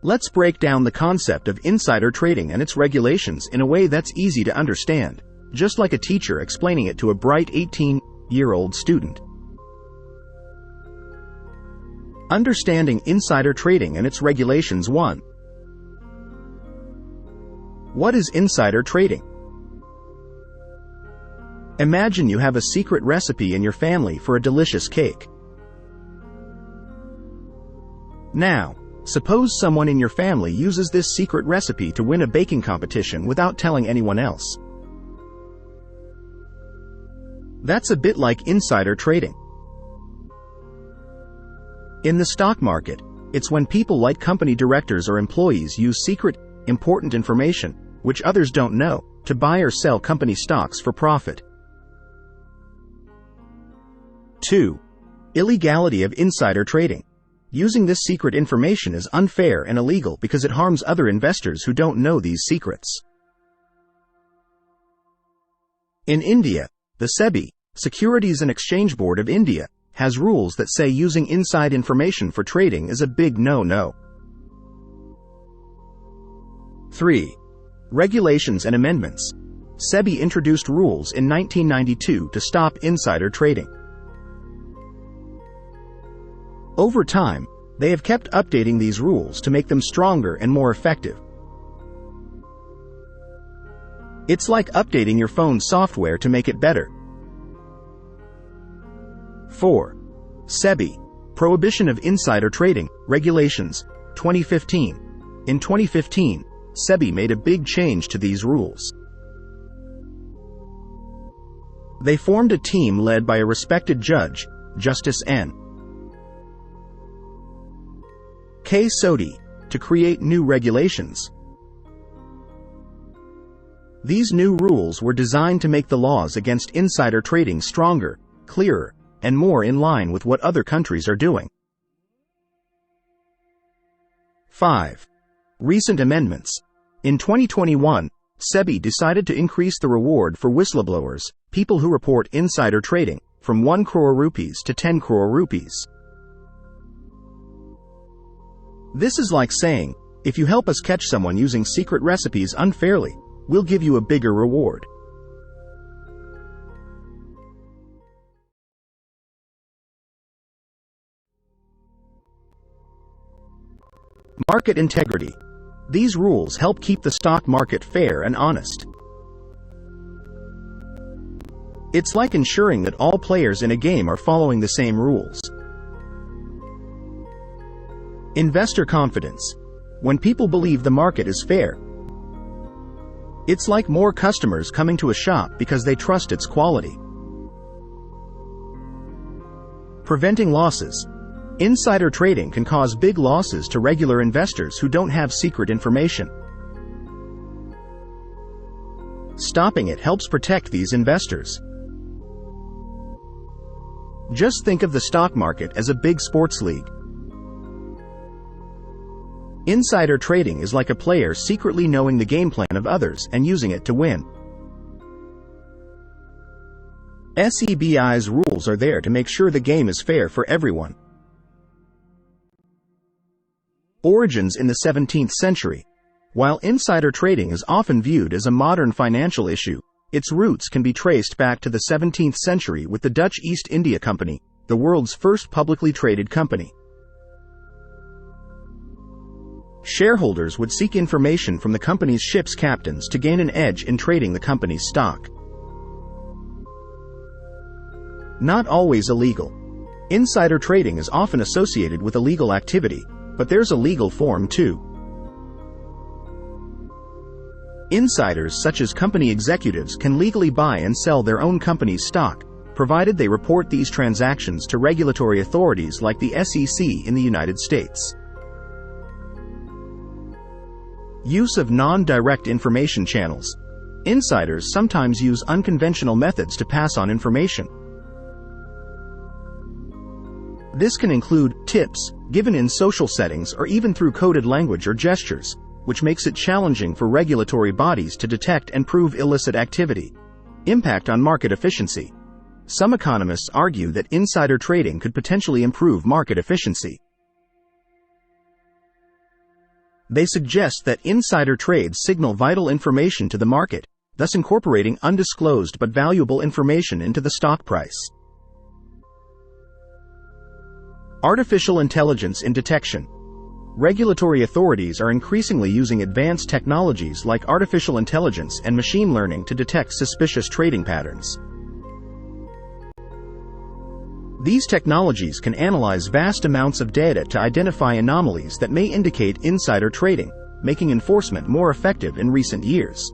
Let's break down the concept of insider trading and its regulations in a way that's easy to understand, just like a teacher explaining it to a bright 18-year-old student. Understanding insider trading and its regulations. 1. What is insider trading? Imagine you have a secret recipe in your family for a delicious cake. Now, suppose someone in your family uses this secret recipe to win a baking competition without telling anyone else. That's a bit like insider trading. In the stock market, it's when people like company directors or employees use secret, important information, which others don't know, to buy or sell company stocks for profit. 2. Illegality of insider trading. Using this secret information is unfair and illegal because it harms other investors who don't know these secrets. In India, the SEBI, Securities and Exchange Board of India, has rules that say using inside information for trading is a big no-no. 3. Regulations and amendments. SEBI introduced rules in 1992 to stop insider trading. Over time, they have kept updating these rules to make them stronger and more effective. It's like updating your phone's software to make it better. 4. SEBI, Prohibition of Insider Trading, Regulations, 2015. In 2015, SEBI made a big change to these rules. They formed a team led by a respected judge, Justice N. K. Sodhi, to create new regulations. These new rules were designed to make the laws against insider trading stronger, clearer, and more in line with what other countries are doing. 5. Recent amendments. In 2021, SEBI decided to increase the reward for whistleblowers, people who report insider trading, from 1 crore rupees to 10 crore rupees. This is like saying, if you help us catch someone using secret recipes unfairly, we'll give you a bigger reward. Market integrity. These rules help keep the stock market fair and honest. It's like ensuring that all players in a game are following the same rules. Investor confidence. When people believe the market is fair, it's like more customers coming to a shop because they trust its quality. Preventing losses. Insider trading can cause big losses to regular investors who don't have secret information. Stopping it helps protect these investors. Just think of the stock market as a big sports league. Insider trading is like a player secretly knowing the game plan of others and using it to win. SEBI's rules are there to make sure the game is fair for everyone. Origins in the 17th century. While insider trading is often viewed as a modern financial issue, its roots can be traced back to the 17th century with the Dutch East India Company, the world's first publicly traded company. Shareholders would seek information from the company's ship's captains to gain an edge in trading the company's stock. Not always illegal. Insider trading is often associated with illegal activity, but there's a legal form too. Insiders such as company executives can legally buy and sell their own company's stock, provided they report these transactions to regulatory authorities like the SEC in the United States. Use of non-direct information channels. Insiders sometimes use unconventional methods to pass on information. This can include tips, given in social settings or even through coded language or gestures, which makes it challenging for regulatory bodies to detect and prove illicit activity. Impact on market efficiency. Some economists argue that insider trading could potentially improve market efficiency. They suggest that insider trades signal vital information to the market, thus incorporating undisclosed but valuable information into the stock price. Artificial intelligence in detection. Regulatory authorities are increasingly using advanced technologies like artificial intelligence and machine learning to detect suspicious trading patterns. These technologies can analyze vast amounts of data to identify anomalies that may indicate insider trading, making enforcement more effective in recent years.